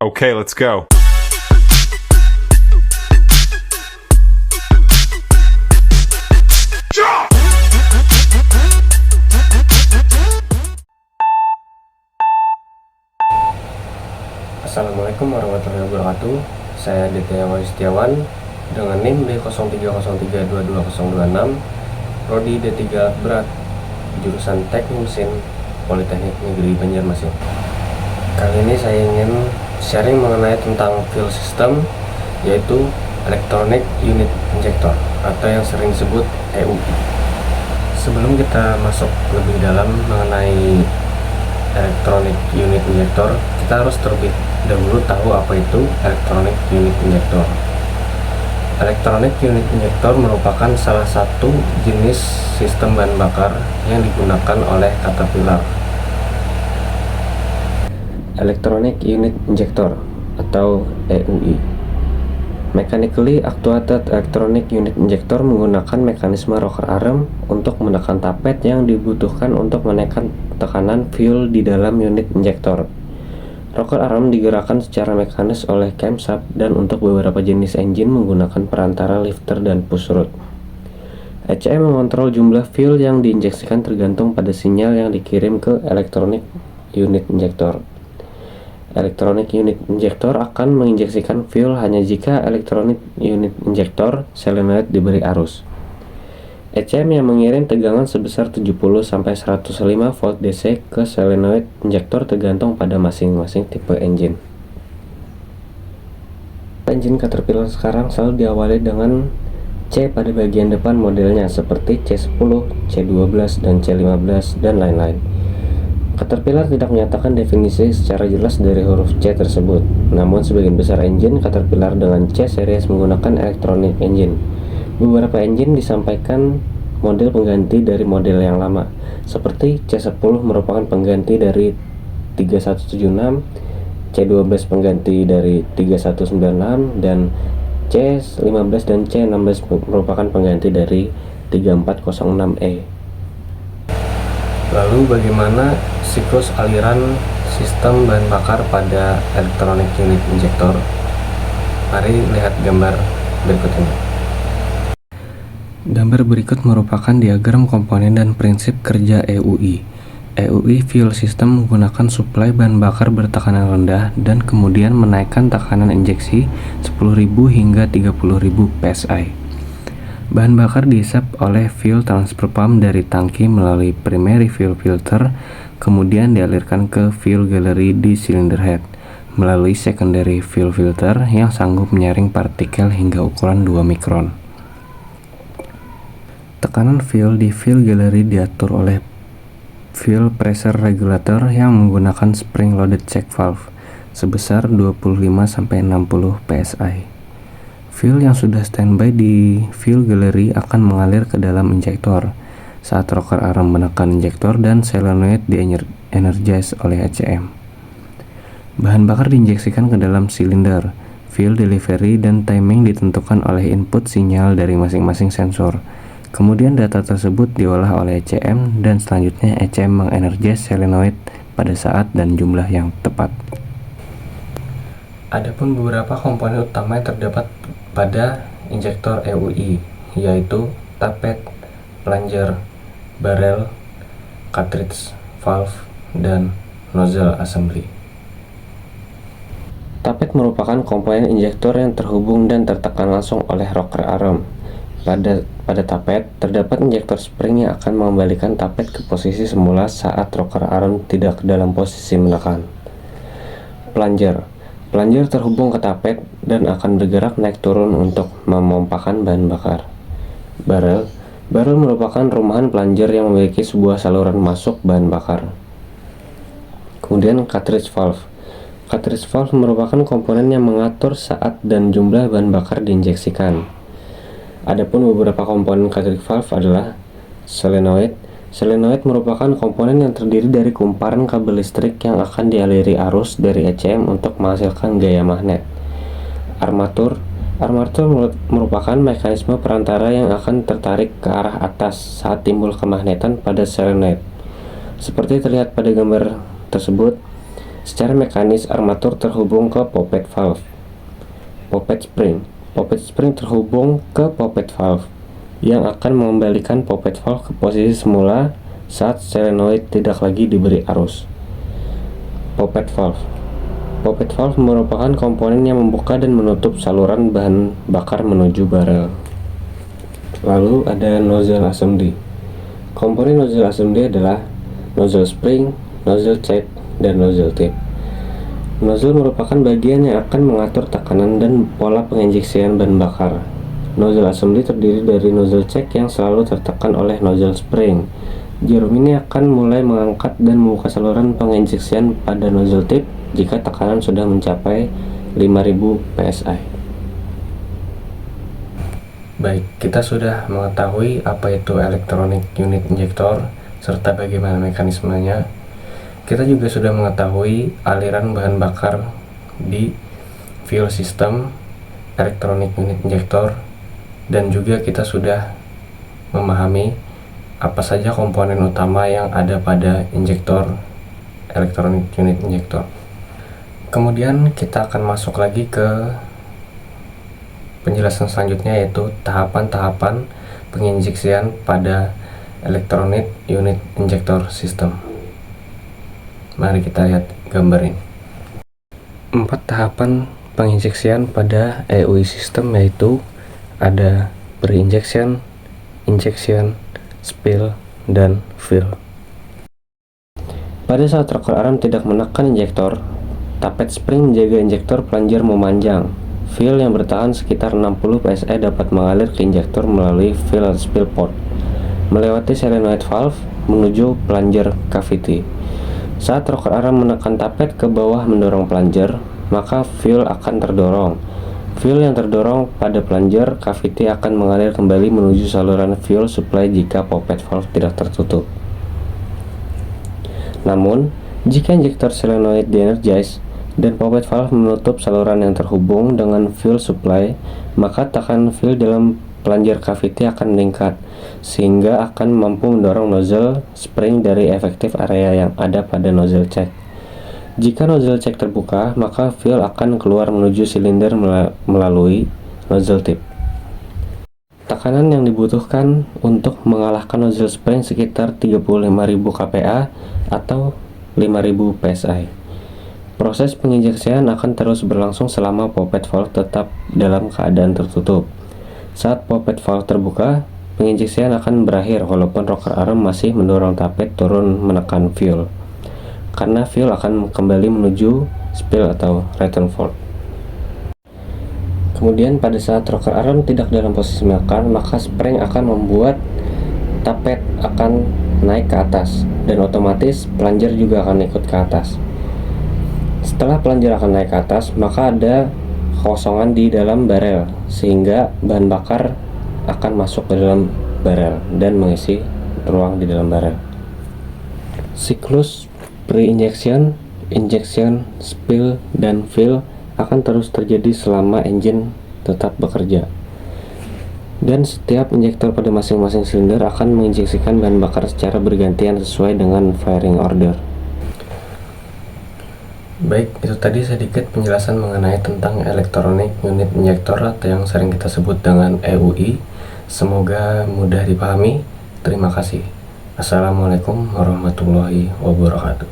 Okay, let's go. Assalamualaikum warahmatullahi wabarakatuh. Saya Ditya Setiawan dengan NIM D03032226, Prodi D3 Berat, jurusan Teknik Mesin, Politeknik Negeri Banjarmasin. Kali ini saya ingin sharing mengenai tentang fuel system, yaitu Electronic Unit Injector atau yang sering disebut EUI. Sebelum kita masuk lebih dalam mengenai Electronic Unit Injector, kita harus terlebih dahulu tahu apa itu Electronic Unit Injector. Electronic Unit Injector merupakan salah satu jenis sistem bahan bakar yang digunakan oleh Caterpillar. Electronic Unit Injector atau EUI. Mechanically Actuated Electronic Unit Injector menggunakan mekanisme rocker arm untuk menekan tapet yang dibutuhkan untuk menekan tekanan fuel di dalam unit injektor. Rocker arm digerakkan secara mekanis oleh camshaft dan untuk beberapa jenis engine menggunakan perantara lifter dan push rod. ECM mengontrol jumlah fuel yang diinjeksikan tergantung pada sinyal yang dikirim ke Electronic Unit Injector. Electronic Unit Injector akan menginjeksikan fuel hanya jika Electronic Unit Injector solenoid diberi arus. ECM yang mengirim tegangan sebesar 70-105 volt DC ke solenoid injektor tergantung pada masing-masing tipe engine. Engine Caterpillar sekarang selalu diawali dengan C pada bagian depan modelnya seperti C10, C12, dan C15, dan lain-lain. Caterpillar tidak menyatakan definisi secara jelas dari huruf C tersebut, namun sebagian besar engine Caterpillar dengan C series menggunakan electronic engine. Beberapa engine disampaikan model pengganti dari model yang lama, seperti C10 merupakan pengganti dari 3176, C12 pengganti dari 3196, dan C15 dan C16 merupakan pengganti dari 3406E. Lalu bagaimana siklus aliran sistem bahan bakar pada Electronic Unit Injector? Mari lihat gambar berikut ini. Gambar berikut merupakan diagram komponen dan prinsip kerja EUI. EUI fuel system menggunakan suplai bahan bakar bertekanan rendah dan kemudian menaikkan tekanan injeksi 10.000 hingga 30.000 PSI. Bahan bakar dihisap oleh fuel transfer pump dari tangki melalui primary fuel filter, kemudian dialirkan ke fuel gallery di cylinder head melalui secondary fuel filter yang sanggup menyaring partikel hingga ukuran 2 mikron. Tekanan fuel di fuel gallery diatur oleh fuel pressure regulator yang menggunakan spring loaded check valve sebesar 25-60 PSI. Fuel yang sudah standby di fuel gallery akan mengalir ke dalam injektor saat rocker arm menekan injektor dan solenoid di-energize oleh ECM. Bahan bakar diinjeksikan ke dalam silinder. Fuel delivery dan timing ditentukan oleh input sinyal dari masing-masing sensor. Kemudian data tersebut diolah oleh ECM dan selanjutnya ECM mengenergize solenoid pada saat dan jumlah yang tepat. Adapun beberapa komponen utama yang terdapat pada injektor EUI, yaitu tapet, plunger, barrel, cartridge valve, dan nozzle assembly. Tapet merupakan komponen injektor yang terhubung dan tertekan langsung oleh rocker arm. Pada tapet, terdapat injektor spring yang akan mengembalikan tapet ke posisi semula saat rocker arm tidak dalam posisi menekan. Plunger terhubung ke tapet dan akan bergerak naik turun untuk memompakan bahan bakar. Barrel merupakan rumahan plunger yang memiliki sebuah saluran masuk bahan bakar. Kemudian cartridge valve merupakan komponen yang mengatur saat dan jumlah bahan bakar diinjeksikan. Adapun beberapa komponen cartridge valve adalah solenoid. Solenoid merupakan komponen yang terdiri dari kumparan kabel listrik yang akan dialiri arus dari ECM untuk menghasilkan gaya magnet. Armatur merupakan mekanisme perantara yang akan tertarik ke arah atas saat timbul kemagnetan pada solenoid. Seperti terlihat pada gambar tersebut, Secara mekanis, armatur terhubung ke poppet valve. Poppet spring terhubung ke poppet valve yang akan mengembalikan poppet valve ke posisi semula saat solenoid tidak lagi diberi arus. Poppet valve merupakan komponen yang membuka dan menutup saluran bahan bakar menuju barel. Lalu ada nozzle assembly. Komponen nozzle assembly adalah nozzle spring, nozzle check, dan nozzle tip. Nozzle merupakan bagian yang akan mengatur tekanan dan pola penginjeksian bahan bakar. Nozzle assembly terdiri dari nozzle check yang selalu tertekan oleh nozzle spring. Jarum ini akan mulai mengangkat dan membuka saluran penginjeksian pada nozzle tip jika tekanan sudah mencapai 5000 psi. Baik, kita sudah mengetahui apa itu electronic unit injector serta bagaimana mekanismenya. Kita juga sudah mengetahui aliran bahan bakar di fuel system electronic unit injector, dan juga kita sudah memahami apa saja komponen utama yang ada pada injektor electronic unit injector. Kemudian kita akan masuk lagi ke penjelasan selanjutnya, yaitu tahapan-tahapan penginjeksian pada electronic unit injector system. Mari kita lihat gambar ini. 4 tahapan penginjeksian pada EUI system yaitu ada pre-injection, injection, spill, dan fill. Pada saat rocker arm tidak menekan injektor, tapet spring menjaga injektor plunger memanjang. Fill yang bertahan sekitar 60 psi dapat mengalir ke injektor melalui fill atau spill port, melewati solenoid valve menuju plunger cavity. Saat rocker arm menekan tapet ke bawah mendorong plunger, maka fill akan terdorong. Fill yang terdorong pada plunger cavity akan mengalir kembali menuju saluran fuel supply jika poppet valve tidak tertutup. Namun, jika injektor solenoid di-energize dan poppet valve menutup saluran yang terhubung dengan fuel supply, maka tekanan fill dalam plunger cavity akan meningkat, sehingga akan mampu mendorong nozzle spring dari efektif area yang ada pada nozzle check. Jika nozzle check terbuka, maka fuel akan keluar menuju silinder melalui nozzle tip. Tekanan yang dibutuhkan untuk mengalahkan nozzle spring sekitar 35.000 kPa atau 5.000 psi. Proses penginjeksian akan terus berlangsung selama poppet valve tetap dalam keadaan tertutup. Saat poppet valve terbuka, penginjeksian akan berakhir walaupun rocker arm masih mendorong tapet turun menekan fuel, karena fuel akan kembali menuju spill atau return valve. Kemudian pada saat rocker arm tidak dalam posisi menekan, maka spring akan membuat tapet akan naik ke atas, dan otomatis plunger juga akan ikut ke atas. Setelah plunger akan naik ke atas, maka ada kekosongan di dalam barel, sehingga bahan bakar akan masuk ke dalam barel dan mengisi ruang di dalam barel. Siklus pre-injection, injection, spill, dan fill akan terus terjadi selama engine tetap bekerja, dan setiap injektor pada masing-masing silinder akan menginjeksikan bahan bakar secara bergantian sesuai dengan firing order. Baik, itu tadi sedikit penjelasan mengenai tentang electronic unit injector atau yang sering kita sebut dengan EUI. Semoga mudah dipahami. Terima kasih. Assalamualaikum warahmatullahi wabarakatuh.